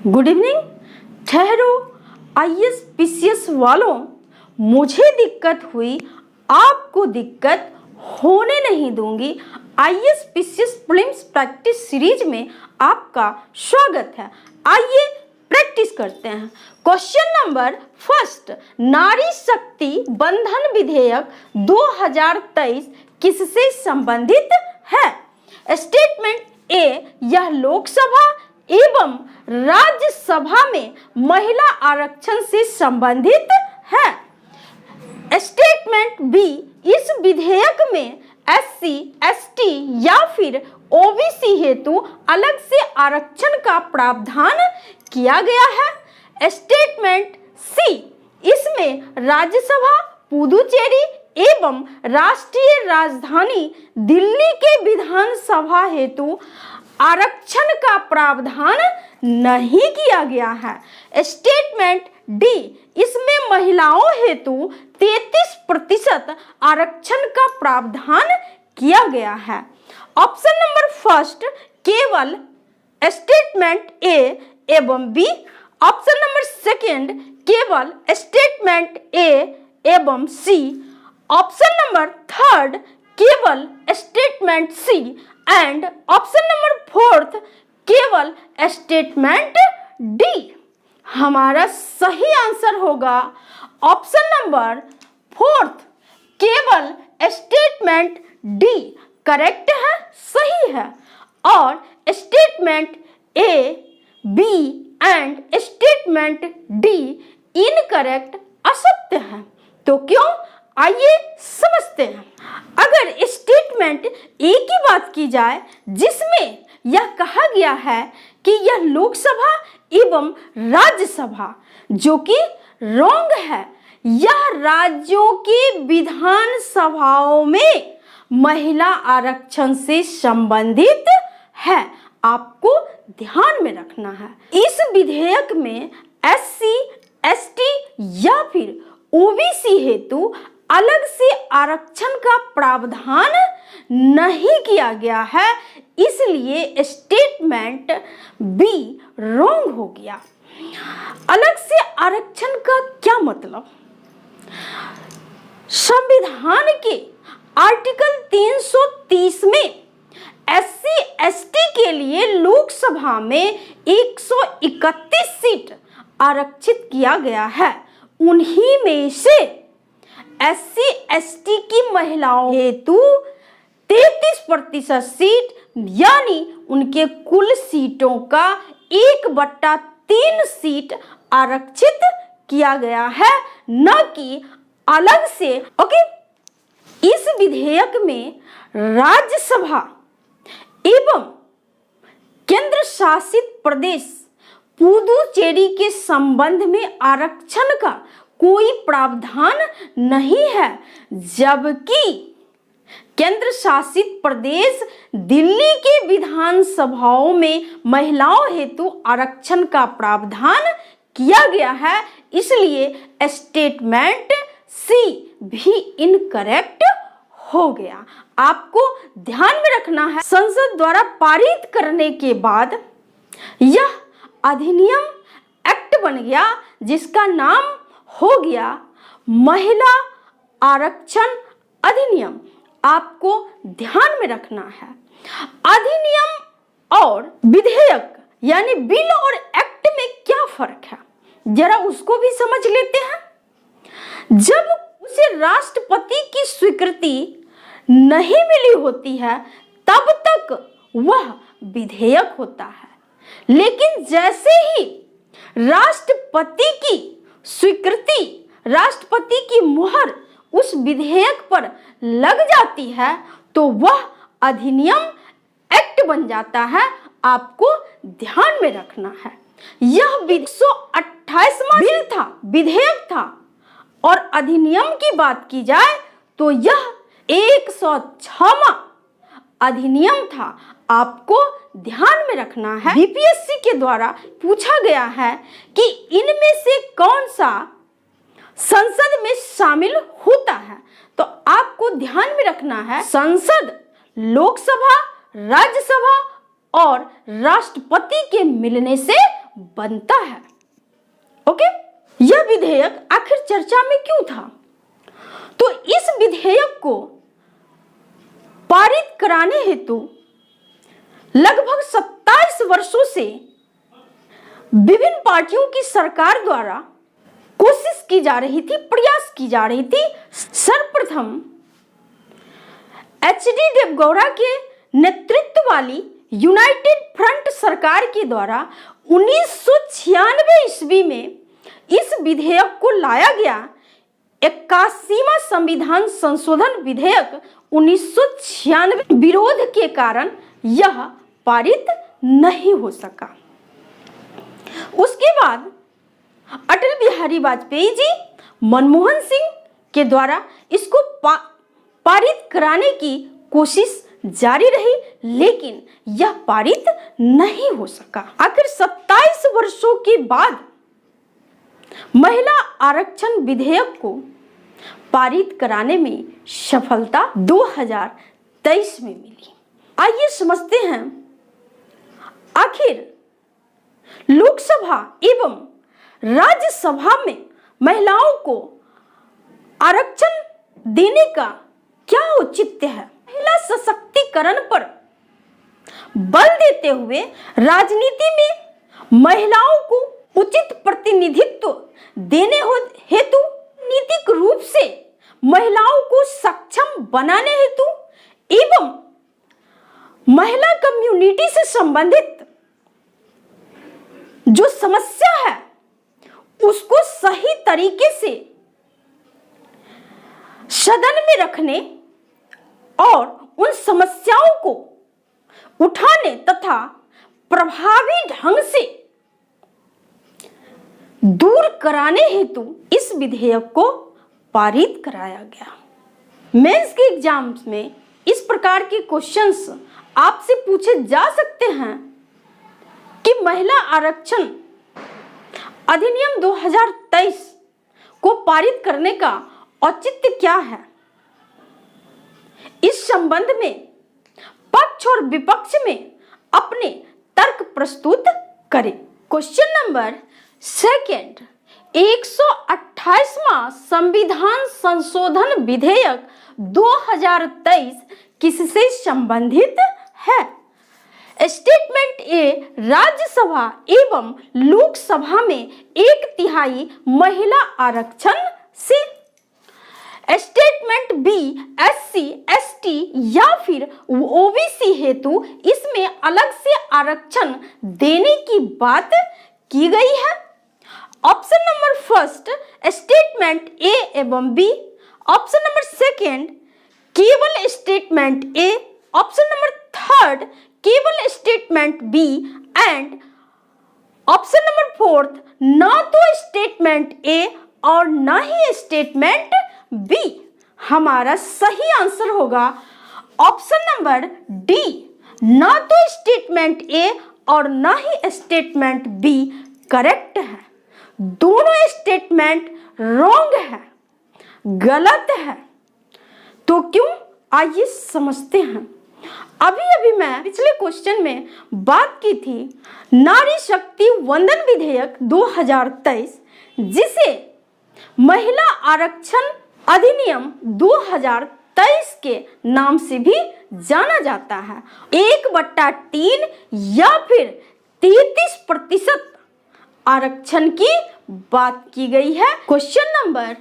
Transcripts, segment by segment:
Good evening. ठहरो IAS PCS वालों, मुझे दिक्कत हुई, आपको दिक्कत होने नहीं दूंगी। IAS PCS prelims practice series में आपका स्वागत है। आइए प्रैक्टिस करते हैं। क्वेश्चन नंबर फर्स्ट, नारी शक्ति बंधन विधेयक 2023 किससे संबंधित है? स्टेटमेंट ए, यह लोकसभा एवं राज्यसभा में महिला आरक्षण से संबंधित है। स्टेटमेंट बी, इस विधेयक में एससी, एसटी या फिर ओबीसी हेतु अलग से आरक्षण का प्रावधान किया गया है। स्टेटमेंट सी, इसमें राज्यसभा, पुदुचेरी एवं राष्ट्रीय राजधानी दिल्ली के विधानसभा हेतु आरक्षण का प्रावधान नहीं किया गया है। स्टेटमेंट डी, इसमें महिलाओं हेतु 33% आरक्षण का प्रावधान किया गया है। ऑप्शन नंबर फर्स्ट केवल स्टेटमेंट ए एवं बी। ऑप्शन नंबर सेकंड केवल स्टेटमेंट ए एवं सी। ऑप्शन नंबर थर्ड केवल statement C and option number fourth केवल स्टेटमेंट डी। हमारा सही आंसर होगा ऑप्शन नंबर फोर्थ, केवल स्टेटमेंट डी करेक्ट है, सही है। और statement A, B and statement D incorrect, असत्य है। तो क्यों, आइए समझते हैं। अगर स्टेटमेंट ए की बात की जाए, जिसमें यह कहा गया है कि यह लोकसभा एवं राज्यसभा, जो कि रॉन्ग है, यह राज्यों की विधानसभाओं में महिला आरक्षण से संबंधित है। आपको ध्यान में रखना है। इस विधेयक में एससी, एसटी या फिर ओबीसी हेतु अलग से आरक्षण का प्रावधान नहीं किया गया है, इसलिए स्टेटमेंट बी रॉन्ग हो गया। अलग से आरक्षण का क्या मतलब? संविधान के आर्टिकल 330 में एससी, एसटी के लिए लोकसभा में 131 सीट आरक्षित किया गया है। उन्हीं में से एससी, एसटी की महिलाओं हेतु 33% सीट, यानी उनके कुल सीटों का 1/3 सीट आरक्षित किया गया है, न कि अलग से। ओके, इस विधेयक में राज्यसभा एवं केंद्र शासित प्रदेश पुदुचेरी के संबंध में आरक्षण का कोई प्रावधान नहीं है, जबकि केंद्र शासित प्रदेश दिल्ली के विधानसभाओं में महिलाओं हेतु आरक्षण का प्रावधान किया गया है, इसलिए स्टेटमेंट सी भी इनकरेक्ट हो गया। आपको ध्यान में रखना है, संसद द्वारा पारित करने के बाद यह अधिनियम एक्ट बन गया, जिसका नाम हो गया महिला आरक्षण अधिनियम। आपको ध्यान में रखना है। अधिनियम और विधेयक यानी बिल और एक्ट में क्या फर्क है, जरा उसको भी समझ लेते हैं। जब उसे राष्ट्रपति की स्वीकृति नहीं मिली होती है, तब तक वह विधेयक होता है। लेकिन जैसे ही राष्ट्रपति की स्वीकृति, राष्ट्रपति की मुहर उस विधेयक पर लग जाती है, तो वह अधिनियम एक्ट बन जाता है। आपको ध्यान में रखना है। यह 128वां बिल था, विधेयक था, और अधिनियम की बात की जाए तो यह 106वां अधिनियम था। आपको ध्यान में रखना है। बीपीएससी के द्वारा पूछा गया है कि इनमें से कौन सा संसद में शामिल होता है, तो आपको ध्यान में रखना है संसद लोकसभा, राज्यसभा और राष्ट्रपति के मिलने से बनता है। ओके, यह विधेयक आखिर चर्चा में क्यों था? तो इस विधेयक को पारित कराने हेतु लगभग 27 वर्षों से विभिन्न पार्टियों की सरकार द्वारा कोशिश की जा रही थी, प्रयास की जा रही थी। सर्वप्रथम एच.डी. देवगौड़ा के नेतृत्व वाली यूनाइटेड फ्रंट सरकार के द्वारा 1996 ईस्वी में इस विधेयक को लाया गया। 81वां संविधान संशोधन विधेयक 1996 विरोध के कारण यह पारित नहीं हो सका। उसके बाद अटल बिहारी वाजपेयी जी, मनमोहन सिंह के द्वारा इसको पारित कराने की कोशिश जारी रही, लेकिन यह पारित नहीं हो सका। आखिर 27 वर्षों के बाद महिला आरक्षण विधेयक को पारित कराने में सफलता 2023 में मिली। आइए समझते हैं आखिर लोकसभा एवं राज्यसभा में महिलाओं को आरक्षण देने का क्या औचित्य है। महिला सशक्तिकरण पर बल देते हुए राजनीति में महिलाओं को उचित प्रतिनिधित्व देने हेतु नीतिक रूप से महिलाओं को सक्षम बनाने हेतु एवं महिला कम्युनिटी से संबंधित जो समस्या है उसको सही तरीके से सदन में रखने और उन समस्याओं को उठाने तथा प्रभावी ढंग से दूर कराने हेतु इस विधेयक को पारित कराया गया। मेंस के एग्जाम्स में इस प्रकार के क्वेश्चंस आपसे पूछे जा सकते हैं कि महिला आरक्षण अधिनियम 2023 को पारित करने का औचित्य क्या है। इस संबंध में पक्ष और विपक्ष में अपने तर्क प्रस्तुत करें। क्वेश्चन नंबर 2, 128वां संविधान संशोधन विधेयक 2023 किससे संबंधित है? स्टेटमेंट ए, राज्यसभा एवं लोकसभा में 1/3 महिला आरक्षण से। स्टेटमेंट बी, SC, ST या फिर OBC हेतु इसमें अलग से आरक्षण देने की बात की गई है। ऑप्शन नंबर 1 स्टेटमेंट ए एवं बी। ऑप्शन नंबर 2 केवल स्टेटमेंट ए। ऑप्शन नंबर 3 केवल statement B and option number 4 ना तो स्टेटमेंट ए और ना ही स्टेटमेंट बी। हमारा सही आंसर होगा ऑप्शन नंबर डी, ना तो स्टेटमेंट ए और ना ही स्टेटमेंट बी करेक्ट है। दोनों स्टेटमेंट रॉन्ग है, गलत है। तो क्यों, आइए समझते हैं। अभी मैं पिछले क्वेश्चन में बात की थी नारी शक्ति वंदन विधेयक 2023, जिसे महिला आरक्षण अधिनियम 2023 के नाम से भी जाना जाता है। 1/3 या फिर 33% आरक्षण की बात की गई है। क्वेश्चन नंबर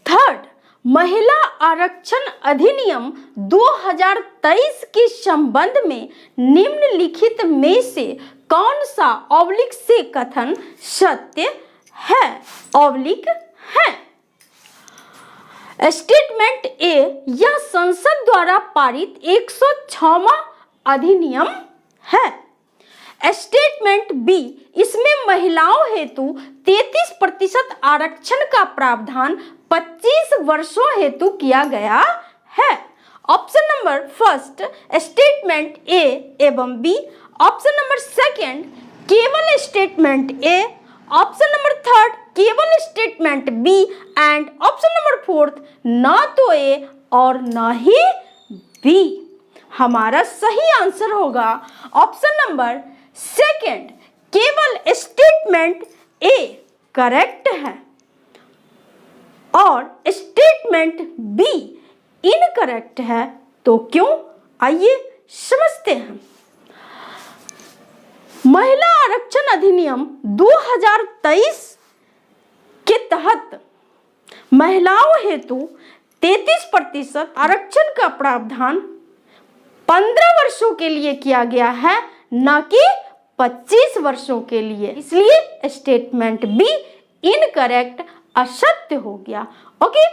3, महिला आरक्षण अधिनियम 2023 के संबंध में निम्नलिखित में से कौन सा ऑब्लिक से कथन सत्य है? ऑब्लिक है। स्टेटमेंट ए यह संसद द्वारा पारित 106वां अधिनियम है। स्टेटमेंट बी इसमें महिलाओं हेतु 33% आरक्षण का प्रावधान 25 वर्षों हेतु किया गया है। ऑप्शन नंबर 1 स्टेटमेंट ए एवं बी। ऑप्शन नंबर 2 केवल स्टेटमेंट ए। ऑप्शन नंबर 3 केवल statement B and option number 4 ना तो ए और ना ही बी। हमारा सही आंसर होगा ऑप्शन नंबर 2 केवल स्टेटमेंट ए करेक्ट है और स्टेटमेंट बी इनकरेक्ट है, तो क्यों? आइए समझते हैं। महिला आरक्षण अधिनियम 2023 के तहत महिलाओं हेतु 33% आरक्षण का प्रावधान 15 वर्षों के लिए किया गया है, न कि 25 वर्षों के लिए। इसलिए स्टेटमेंट बी इनकरेक्ट, असत्य हो गया। Okay,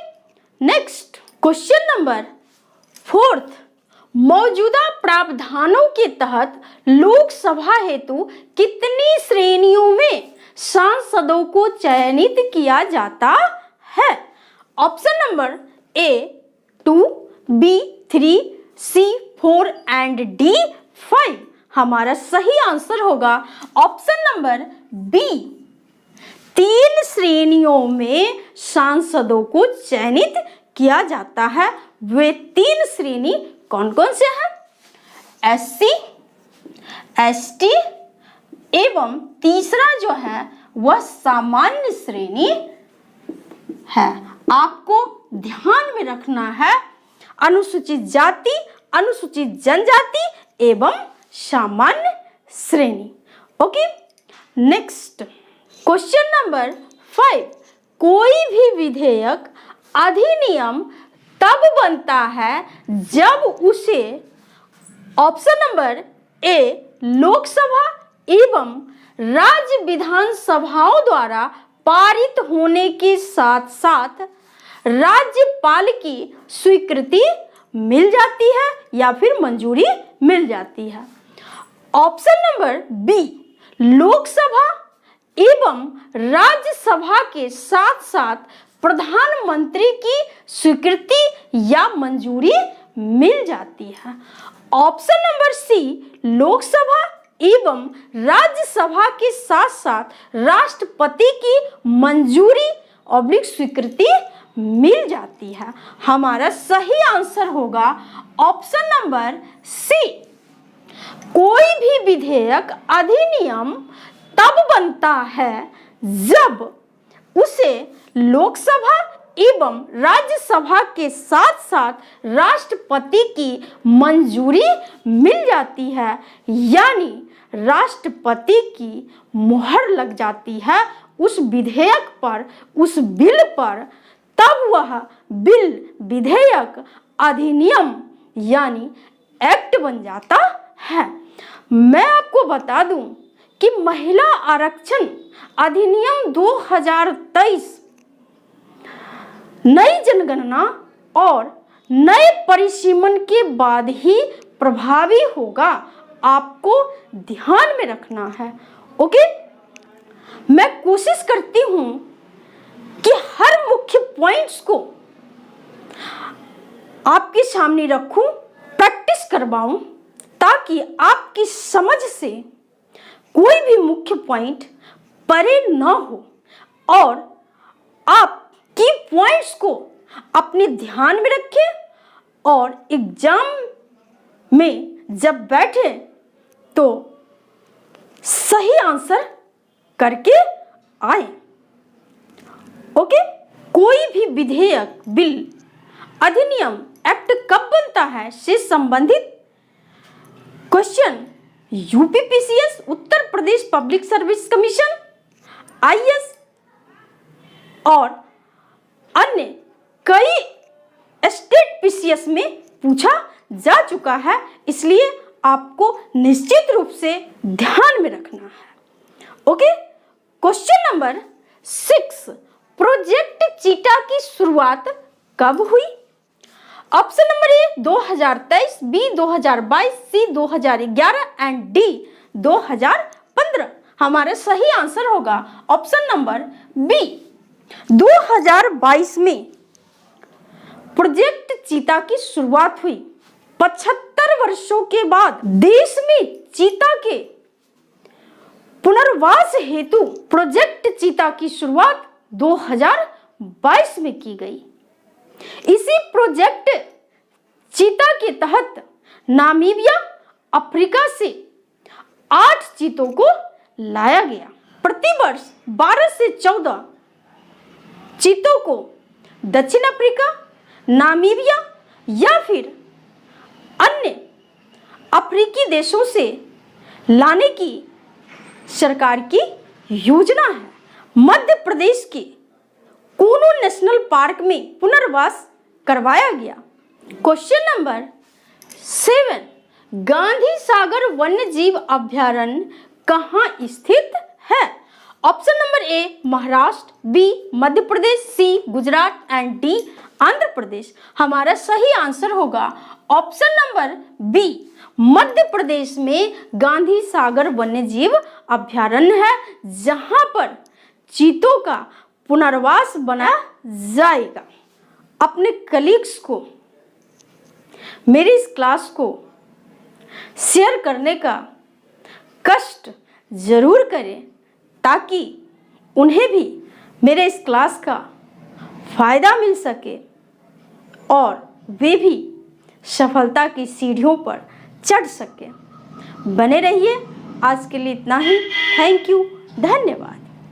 next question number 4। मौजूदा प्रावधानों के तहत लोकसभा हेतु कितनी श्रेणियों में सांसदों को चयनित किया जाता है? Option number A 2, B 3, C 4 and D 5। हमारा सही आंसर होगा ऑप्शन नंबर बी। 3 श्रेणियों में सांसदों को चयनित किया जाता है। वे 3 श्रेणी कौन कौन से हैं? एससी, एसटी एवं तीसरा जो है वह सामान्य श्रेणी है। आपको ध्यान में रखना है अनुसूचित जाति, अनुसूचित जनजाति एवं सामान्य श्रेणी। Okay, next question number 5। कोई भी विधेयक अधिनियम तब बनता है जब उसे ऑप्शन नंबर ए लोकसभा एवं राज्य विधानसभाओं द्वारा पारित होने के साथ साथ राज्यपाल की स्वीकृति मिल जाती है या फिर मंजूरी मिल जाती है। ऑप्शन नंबर बी लोकसभा एवं राज्यसभा के साथ साथ प्रधानमंत्री की स्वीकृति या मंजूरी मिल जाती है। ऑप्शन नंबर सी लोकसभा एवं राज्यसभा के साथ साथ राष्ट्रपति की मंजूरी और स्वीकृति मिल जाती है। हमारा सही आंसर होगा ऑप्शन नंबर सी। कोई भी विधेयक अधिनियम तब बनता है जब उसे लोकसभा एवं राज्यसभा के साथ साथ राष्ट्रपति की मंजूरी मिल जाती है, यानी राष्ट्रपति की मुहर लग जाती है उस विधेयक पर, उस बिल पर, तब वह बिल, विधेयक, अधिनियम यानी एक्ट बन जाता है। मैं आपको बता दूं कि महिला आरक्षण अधिनियम 2023 नई जनगणना और नए परिसीमन के बाद ही प्रभावी होगा। आपको ध्यान में रखना है। ओके, मैं कोशिश करती हूं कि हर मुख्य पॉइंट्स को आपके सामने रखूं, प्रैक्टिस करवाऊं, ताकि आपकी समझ से कोई भी मुख्य पॉइंट परे न हो और आप की पॉइंट्स को अपने ध्यान में रखें और एग्जाम में जब बैठे तो सही आंसर करके आए। ओके, कोई भी विधेयक, बिल, अधिनियम, एक्ट कब बनता है से संबंधित question UPPCS, Uttar Pradesh public service commission, IAS और अन्य कई स्टेट पीसीएस में पूछा जा चुका है, इसलिए आपको निश्चित रूप से ध्यान में रखना है। Okay, question number 6, project cheetah की शुरुआत कब हुई? Option number A 2023, B 2022, C 2011 and D 2015। हमारा सही आंसर होगा ऑप्शन नंबर बी। 2022 में प्रोजेक्ट चीता की शुरुआत हुई। 75 वर्षों के बाद देश में चीता के पुनर्वास हेतु प्रोजेक्ट चीता की शुरुआत 2022 में की गई। इसी प्रोजेक्ट चीता के तहत नामीबिया, अफ्रीका से 8 चीतों को लाया गया। प्रतिवर्ष 12 से 14 चीतों को दक्षिण अफ्रीका, नामीबिया या फिर अन्य अफ्रीकी देशों से लाने की सरकार की योजना है। मध्य प्रदेश के कूनू नेशनल पार्क में पुनर्वास करवाया गया। क्वेश्चन नंबर 7, गांधी सागर वन्य जीव अभयारण्य कहाँ स्थित है? Option number A Maharashtra, B Madhya Pradesh, C Gujarat and D Andhra Pradesh. हमारा सही आंसर होगा option number B, Madhya Pradesh में गांधी सागर वन्य जीव अभयारण्य है, जहां पर चीतों का पुनर्वास बनाया जाएगा। अपने कलीग्स को मेरी इस क्लास को शेयर करने का कष्ट जरूर करें, ताकि उन्हें भी मेरे इस क्लास का फायदा मिल सके और वे भी सफलता की सीढ़ियों पर चढ़ सके। बने रहिए। आज के लिए इतना ही। थैंक यू, धन्यवाद।